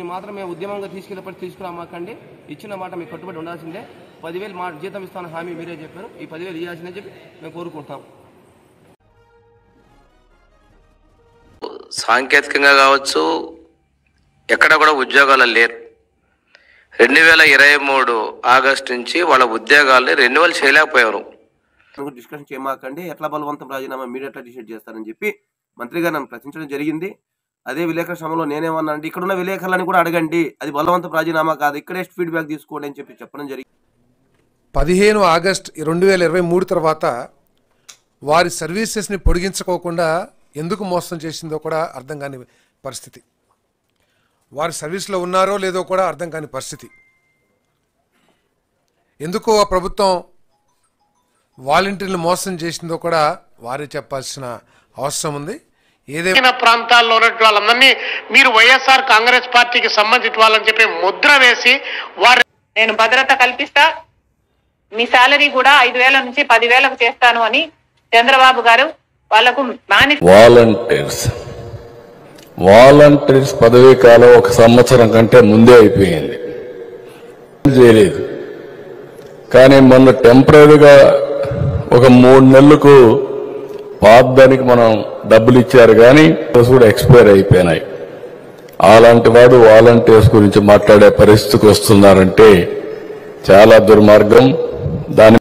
మాత్రం మేము ఉద్యమంగా తీసుకురామాకండి. ఇచ్చిన మాట మీకు కట్టుబడి ఉండాల్సిందే. 10,000 జీతం ఇస్తాను హామీ మీరే చెప్పారు. ఈ 10,000 ఇవ్వాల్సిందని చెప్పి మేము కోరుకుంటాం. సాంకేతికంగా కావచ్చు, ఎక్కడ కూడా ఉద్యోగాలు లేరు. 2023 ఆగస్టు నుంచి వాళ్ళ ఉద్యోగాల్ని రెన్యువల్ చేయలేకపోయారు. డిస్కషన్ చేయమాకండి, ఎట్లా బలవంతం రాజీనామా మీరు ఎట్లా డిసైడ్ చేస్తారని చెప్పి మంత్రి గారు నన్ను ప్రశ్నించడం జరిగింది. అదే విలేకరుల సభలో నేనేమన్నా అంటే ఇక్కడున్న విలేకరులని కూడా అడగండి, అది బలవంతం రాజీనామా కాదు, ఇక్కడే ఫీడ్బ్యాక్ తీసుకోండి అని చెప్పడం జరిగింది. 15 ఆగస్టు 2023 తర్వాత వారి సర్వీసెస్ని పొడిగించుకోకుండా ఎందుకు మోసం చేసిందో కూడా అర్థం కాని పరిస్థితి. వారి సర్వీస్లో ఉన్నారో లేదో కూడా అర్థం కాని పరిస్థితి. ఎందుకు ఆ ప్రభుత్వం వాలంటీర్లు మోసం చేసిందో కూడా వారే చెప్పాల్సిన అవసరం ఉంది. ఏదైనా ప్రాంతాల్లో ఉన్నటువంటి వాళ్ళందరినీ మీరు వైఎస్ఆర్ కాంగ్రెస్ పార్టీకి సంబంధించిన వాళ్ళని చెప్పి ముద్ర వేసి నేను భద్రత కల్పిస్తా, మీ శాలరీ కూడా 5,000 నుంచి 10,000కు చేస్తాను అని చంద్రబాబు గారు వాళ్లకు వాలంటీర్స్ పదవీ కాలం 1 సంవత్సరం కంటే ముందే అయిపోయింది, చేయలేదు. కానీ మొన్న టెంపరీగా ఒక 3 నెలలకు పాతదానికి మనం డబ్బులు ఇచ్చారు, కానీ కూడా ఎక్స్పైర్ అయిపోయినాయి. అలాంటి వాడు వాలంటీర్స్ గురించి మాట్లాడే పరిస్థితికి వస్తున్నారంటే చాలా దుర్మార్గం. దాని